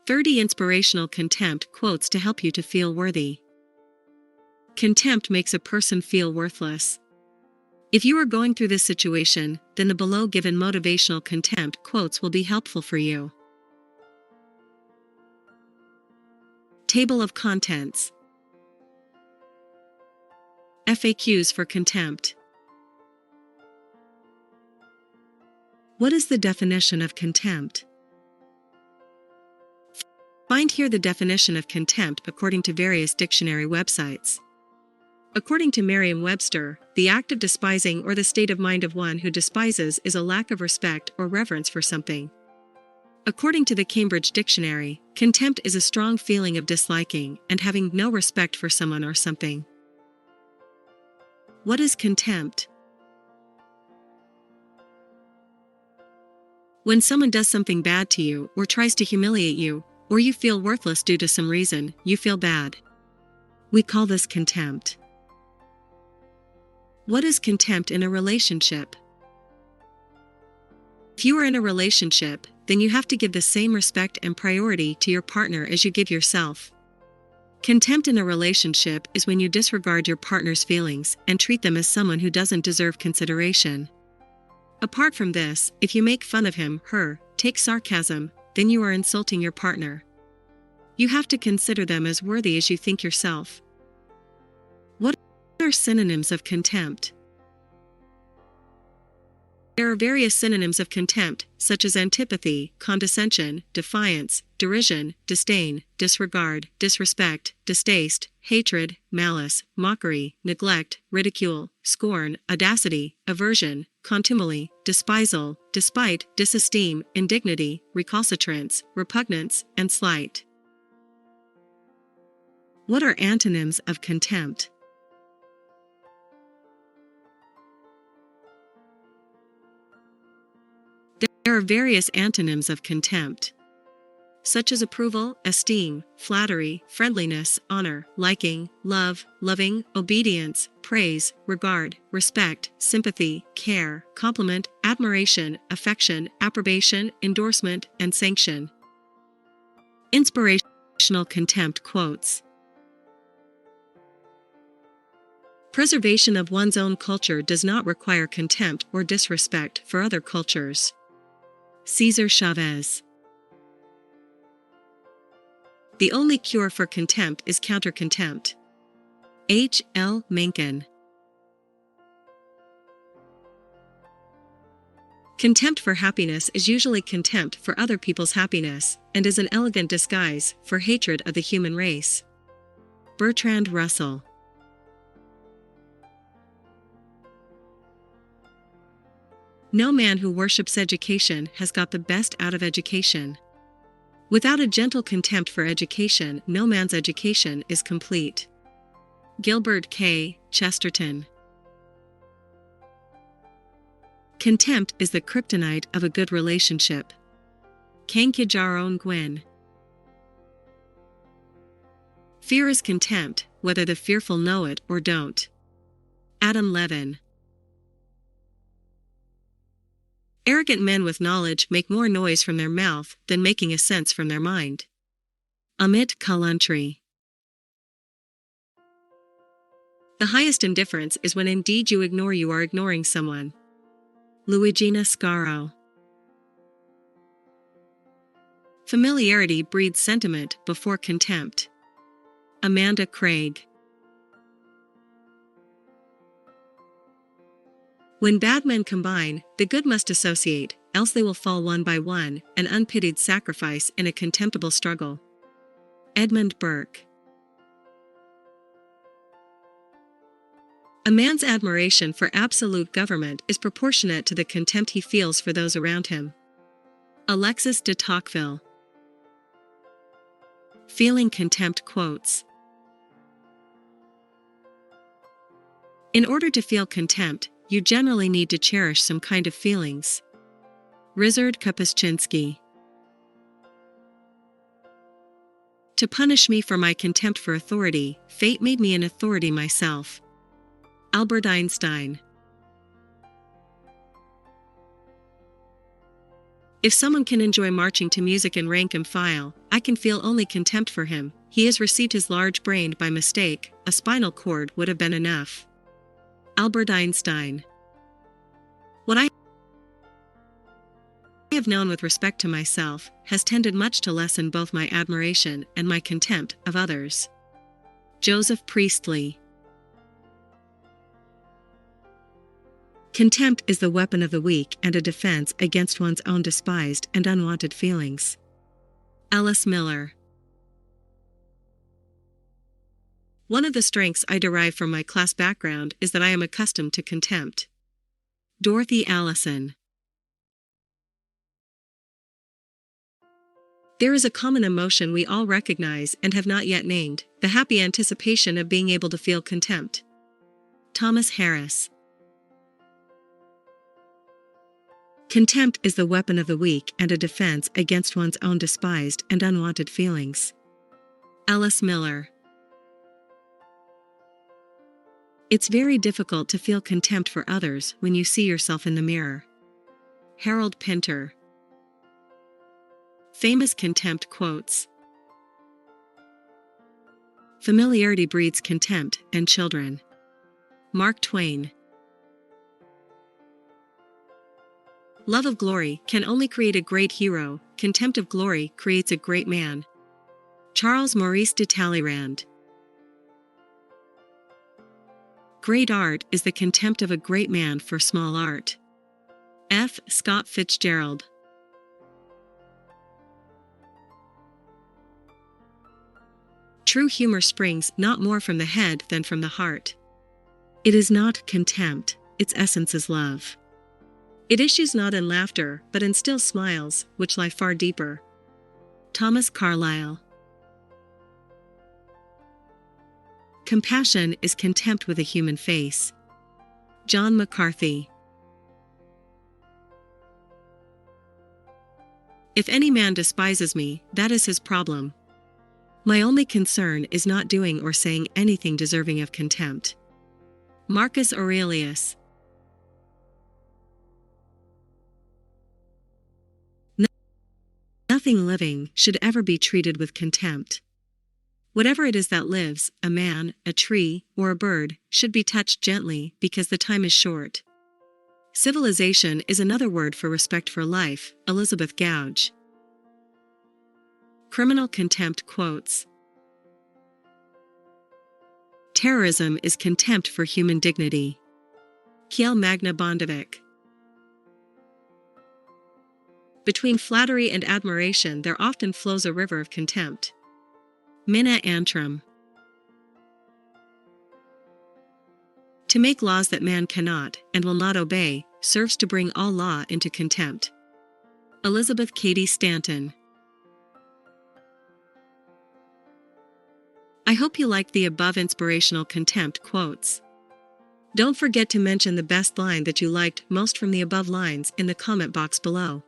30 Inspirational Contempt quotes to help you to feel worthy. Contempt makes a person feel worthless. If you are going through this situation, then the below given motivational contempt quotes will be helpful for you. Table of Contents. FAQs for contempt. What is the definition of contempt? Find here the definition of contempt according to various dictionary websites. According to Merriam-Webster, the act of despising or the state of mind of one who despises is a lack of respect or reverence for something. According to the Cambridge Dictionary, contempt is a strong feeling of disliking and having no respect for someone or something. What is contempt? When someone does something bad to you or tries to humiliate you, or you feel worthless due to some reason, you feel bad. We call this contempt. What is contempt in a relationship? If you are in a relationship, then you have to give the same respect and priority to your partner as you give yourself. Contempt in a relationship is when you disregard your partner's feelings and treat them as someone who doesn't deserve consideration. Apart from this, if you make fun of him, her, take sarcasm, then you are insulting your partner. You have to consider them as worthy as you think yourself. What are synonyms of contempt? There are various synonyms of contempt, such as antipathy, condescension, defiance, derision, disdain, disregard, disrespect, distaste, hatred, malice, mockery, neglect, ridicule, scorn, audacity, aversion, contumely, despisal, despite, disesteem, indignity, recalcitrance, repugnance, and slight. What are antonyms of contempt? There are various antonyms of contempt, such as approval, esteem, flattery, friendliness, honor, liking, love, loving, obedience, praise, regard, respect, sympathy, care, compliment, admiration, affection, approbation, endorsement, and sanction. Inspirational contempt quotes. Preservation of one's own culture does not require contempt or disrespect for other cultures. Cesar Chavez. The only cure for contempt is counter-contempt. H. L. Mencken. Contempt for happiness is usually contempt for other people's happiness, and is an elegant disguise for hatred of the human race. Bertrand Russell. No man who worships education has got the best out of education. Without a gentle contempt for education, no man's education is complete. Gilbert K. Chesterton. Contempt is the kryptonite of a good relationship. Kankijaron Gwyn. Fear is contempt, whether the fearful know it or don't. Adam Levin. Arrogant men with knowledge make more noise from their mouth than making a sense from their mind. Amit Kalantri. The highest indifference is when indeed you are ignoring someone. Luigina Scaro. Familiarity breeds sentiment before contempt. Amanda Craig. When bad men combine, the good must associate, else they will fall one by one, an unpitied sacrifice in a contemptible struggle. Edmund Burke. A man's admiration for absolute government is proportionate to the contempt he feels for those around him. Alexis de Tocqueville. Feeling contempt quotes. In order to feel contempt, you generally need to cherish some kind of feelings. Ryszard Kapuscinski. To punish me for my contempt for authority, fate made me an authority myself. Albert Einstein. If someone can enjoy marching to music and rank and file, I can feel only contempt for him. He has received his large brained by mistake, a spinal cord would have been enough. Albert Einstein. What I have known with respect to myself has tended much to lessen both my admiration and my contempt of others. Joseph Priestley. Contempt is the weapon of the weak and a defense against one's own despised and unwanted feelings. Alice Miller. One of the strengths I derive from my class background is that I am accustomed to contempt. Dorothy Allison. There is a common emotion we all recognize and have not yet named, the happy anticipation of being able to feel contempt. Thomas Harris. Contempt is the weapon of the weak and a defense against one's own despised and unwanted feelings. Alice Miller. It's very difficult to feel contempt for others when you see yourself in the mirror. Harold Pinter. Famous contempt quotes. Familiarity breeds contempt, and children. Mark Twain. Love of glory can only create a great hero, contempt of glory creates a great man. Charles Maurice de Talleyrand. Great art is the contempt of a great man for small art. F. Scott Fitzgerald. True humor springs not more from the head than from the heart. It is not contempt, its essence is love. It issues not in laughter, but in still smiles, which lie far deeper. Thomas Carlyle. Compassion is contempt with a human face. John McCarthy. If any man despises me, that is his problem. My only concern is not doing or saying anything deserving of contempt. Marcus Aurelius. Nothing living should ever be treated with contempt. Whatever it is that lives, a man, a tree, or a bird, should be touched gently because the time is short. Civilization is another word for respect for life. Elizabeth Gouge. Criminal contempt quotes. Terrorism is contempt for human dignity. Kjell Magne Bondevik. Between flattery and admiration there often flows a river of contempt. Minna Antrim. To make laws that man cannot and will not obey serves to bring all law into contempt. Elizabeth Cady Stanton. I hope you liked the above inspirational contempt quotes. Don't forget to mention the best line that you liked most from the above lines in the comment box below.